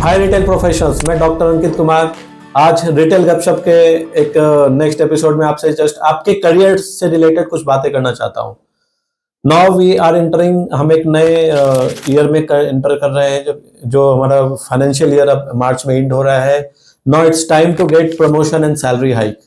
हाय retail professionals, मैं doctor Ankit Kumar. आज retail गपशप के एक नेक्स्ट एपिसोड में आपसे जस्ट आपके करियर से रिलेटेड कुछ बातें करना चाहता हूँ। नाउ वी आर एंटरिंग, हम एक नए ईयर में एंटर कर रहे हैं, जो हमारा फाइनेंशियल ईयर अब मार्च में एंड हो रहा है। Now it's time to get promotion and salary hike.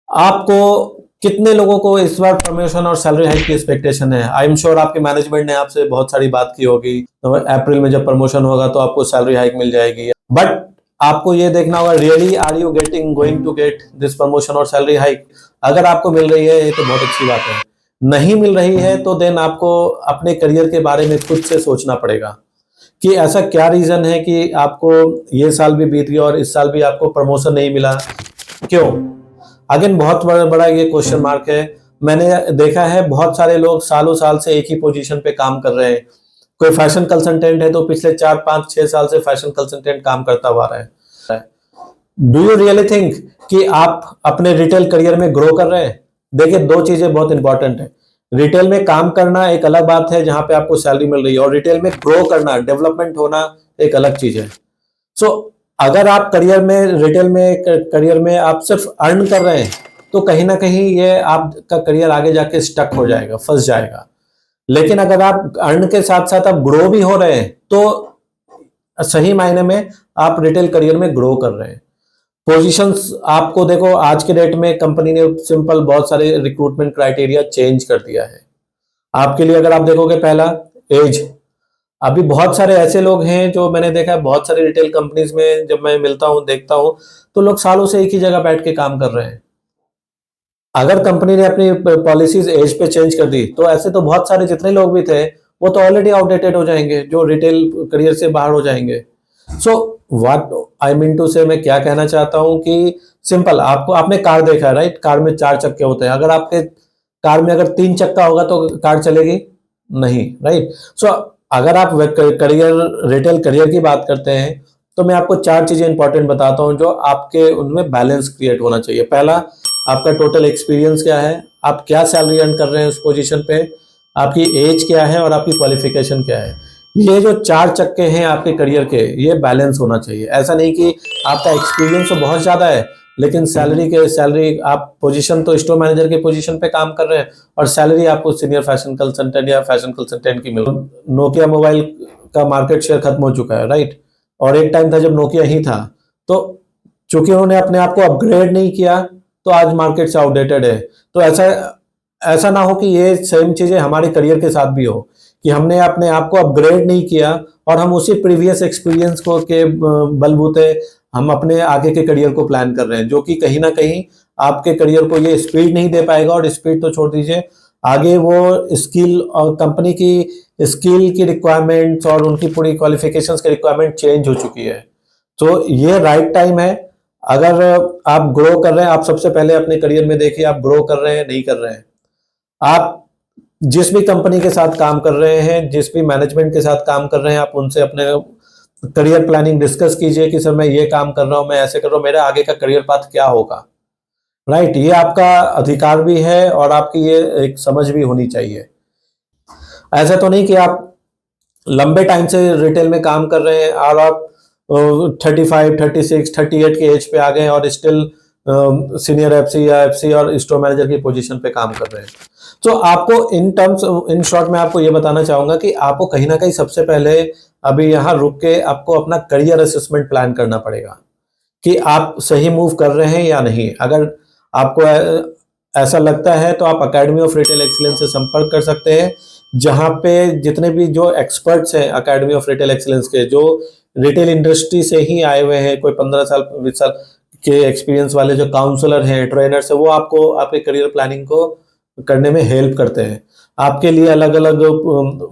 आपको कितने लोगों को इस बार प्रमोशन और सैलरी हाइक की एक्सपेक्टेशन है? आई एम श्योर आपके मैनेजमेंट ने आपसे बहुत सारी बात की होगी, तो अप्रैल में जब प्रमोशन होगा तो आपको सैलरी हाइक मिल जाएगी। बट आपको ये देखना होगा, really are you going to get this promotion और सैलरी हाइक? अगर आपको मिल रही है ये तो बहुत अच्छी बात है, नहीं मिल रही है तो देन आपको अपने करियर के बारे में खुद से सोचना पड़ेगा कि ऐसा क्या रीजन है कि आपको ये साल भी बीत गया और इस साल भी आपको प्रमोशन नहीं मिला, क्यों? अगेन बहुत बड़ा ये क्वेश्चन मार्क है। मैंने देखा है बहुत सारे लोग सालों साल से एक ही पोजीशन पे काम कर रहे हैं। कोई फैशन कंसल्टेंट है तो पिछले 4-5-6 साल से फैशन कंसल्टेंट काम करता हुआ रहा है। डू यू रियली थिंक कि आप अपने रिटेल करियर में ग्रो कर रहे हैं? देखिए, दो चीजें बहुत इंपॉर्टेंट है। रिटेल में काम करना एक अलग बात है जहां पे आपको सैलरी मिल रही है, और रिटेल में ग्रो करना, डेवलपमेंट होना एक अलग चीज है। सो अगर आप रिटेल में आप सिर्फ अर्न कर रहे हैं तो कहीं ना कहीं ये आपका करियर आगे जाके स्टक हो जाएगा, फंस जाएगा। लेकिन अगर आप अर्न के साथ साथ आप ग्रो भी हो रहे हैं तो सही मायने में आप रिटेल करियर में ग्रो कर रहे हैं। पोजीशंस आपको देखो, आज के डेट में कंपनी ने सिंपल बहुत सारे रिक्रूटमेंट क्राइटेरिया चेंज कर दिया है आपके लिए। अगर आप देखोगे, पहला एज। अभी बहुत सारे ऐसे लोग हैं जो मैंने देखा है बहुत सारे रिटेल कंपनीज में, जब मैं मिलता हूं देखता हूं तो लोग सालों से एक ही जगह बैठ के काम कर रहे हैं। अगर कंपनी ने अपनी पॉलिसीज एज पे चेंज कर दी तो ऐसे तो बहुत सारे जितने लोग भी थे वो तो ऑलरेडी आउटडेटेड हो जाएंगे, जो रिटेल करियर से बाहर हो जाएंगे। So what I mean to say, मैं क्या कहना चाहता हूं कि सिंपल, आपने कार देखा है, राइट? कार में 4 चक्के होते हैं। अगर आपके कार में अगर 3 चक्का होगा तो कार चलेगी नहीं, राइट? सो अगर आप रिटेल करियर की बात करते हैं तो मैं आपको 4 चीजें इंपॉर्टेंट बताता हूं जो आपके उनमें बैलेंस क्रिएट होना चाहिए। पहला, आपका टोटल एक्सपीरियंस क्या है, आप क्या सैलरी अर्न कर रहे हैं उस पोजीशन पे, आपकी एज क्या है और आपकी क्वालिफिकेशन क्या है। ये जो 4 चक्के हैं आपके करियर के, ये बैलेंस होना चाहिए। ऐसा नहीं कि आपका एक्सपीरियंस तो बहुत ज्यादा है लेकिन सैलरी आप पोजीशन तो स्टोर मैनेजर के पोजीशन पे काम कर रहे हैं और सैलरी आपको सीनियर फैशन कंसल्टेंट या फैशन कंसल्टेंट की मिल रही है। नोकिया मोबाइल का मार्केट शेयर खत्म हो चुका है, राइट? और एक टाइम था जब नोकिया ही था, तो चूंकि उन्होंने अपने आप को अपग्रेड नहीं किया तो आज मार्केट से आउटडेटेड है। तो ऐसा ना हो कि ये सेम चीजें हमारे करियर के साथ भी हो कि हमने अपने आप को अपग्रेड नहीं किया और हम उसी प्रीवियस एक्सपीरियंस को के बलबूते हम अपने आगे के करियर को प्लान कर रहे हैं, जो कि कहीं ना कहीं आपके करियर को ये स्पीड नहीं दे पाएगा। और स्पीड तो छोड़ दीजिए, आगे वो स्किल और कंपनी की स्किल की रिक्वायरमेंट्स और उनकी पूरी क्वालिफिकेशंस की रिक्वायरमेंट चेंज हो चुकी है। तो ये राइट टाइम है। अगर आप ग्रो कर रहे हैं, आप सबसे पहले अपने करियर में देखिए आप ग्रो कर रहे हैं नहीं कर रहे हैं। आप जिस भी कंपनी के साथ काम कर रहे हैं, जिस भी मैनेजमेंट के साथ काम कर रहे हैं, आप उनसे अपने करियर प्लानिंग डिस्कस कीजिए कि सर मैं ये काम कर रहा हूं, मैं ऐसे कर रहा हूं, मेरा आगे का करियर पाथ क्या होगा, राइट? ये आपका अधिकार भी है और आपकी ये एक समझ भी होनी चाहिए। ऐसा तो नहीं कि आप लंबे टाइम से रिटेल में काम कर रहे हैं और आप 35, 36, 38 के एज पे आ गए और स्टिल सीनियर एफसी या एफसी और स्टोर मैनेजर की पोजीशन पे काम कर रहे हैं। तो आपको इन शॉर्ट में आपको ये बताना चाहूंगा कि आपको कहीं ना कहीं सबसे पहले अभी यहाँ रुक के आपको अपना करियर असेसमेंट प्लान करना पड़ेगा कि आप सही मूव कर रहे हैं या नहीं। अगर आपको ऐसा लगता है तो आप अकेडमी ऑफ रिटेल एक्सीलेंस से संपर्क कर सकते हैं, जहां पे जितने भी जो एक्सपर्ट्स हैं अकेडमी ऑफ रिटेल एक्सीलेंस के, जो रिटेल इंडस्ट्री से ही आए हुए हैं, कोई 15 साल 20 साल के एक्सपीरियंस वाले जो काउंसलर हैं, ट्रेनर्स है, वो आपको आपके करियर प्लानिंग को करने में हेल्प करते हैं। आपके लिए अलग अलग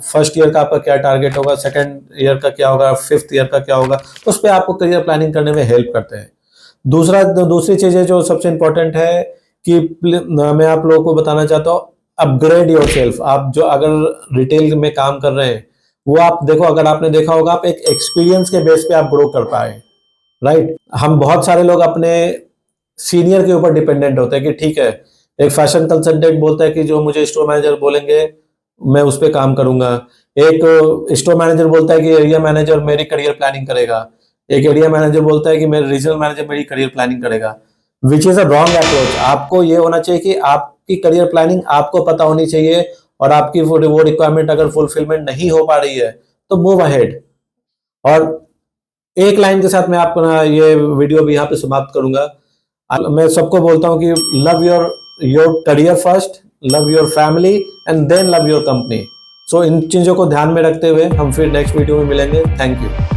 फर्स्ट ईयर का आपका क्या टारगेट होगा, सेकंड ईयर का क्या होगा, फिफ्थ ईयर का क्या होगा, उस पर आपको करियर प्लानिंग करने में हेल्प करते हैं। दूसरी चीजें जो सबसे इंपॉर्टेंट है कि मैं आप लोगों को बताना चाहता हूँ, अपग्रेड योर सेल्फ। आप जो अगर रिटेल में काम कर रहे हैं वो आप देखो, अगर आपने देखा होगा आप एक एक्सपीरियंस के बेस पे आप ग्रो कर पाए, राइट? हम बहुत सारे लोग अपने सीनियर के ऊपर डिपेंडेंट होते हैं कि ठीक है, एक फैशन कंसल्टेंट बोलता है कि जो मुझे स्टोर मैनेजर बोलेंगे मैं उस पर काम करूंगा, एक स्टोर मैनेजर बोलता है कि एरिया मैनेजर मेरी करियर प्लानिंग करेगा, एक एरिया मैनेजर बोलता है कि मेरे रीजनल मैनेजर मेरी करियर प्लानिंग करेगा, which is a wrong approach. आपको ये होना चाहिए कि आपकी करियर प्लानिंग आपको पता होनी चाहिए, और आपकी वो रिक्वायरमेंट अगर फुलफिलमेंट नहीं हो पा रही है तो मूव अहेड। और एक लाइन के साथ मैं अपना ये वीडियो भी यहाँ पे समाप्त करूंगा। मैं सबको बोलता हूँ कि love your career first, love your family and then love your company. So इन चीजों को ध्यान में रखते हुए हम फिर नेक्स्ट वीडियो में मिलेंगे। Thank you.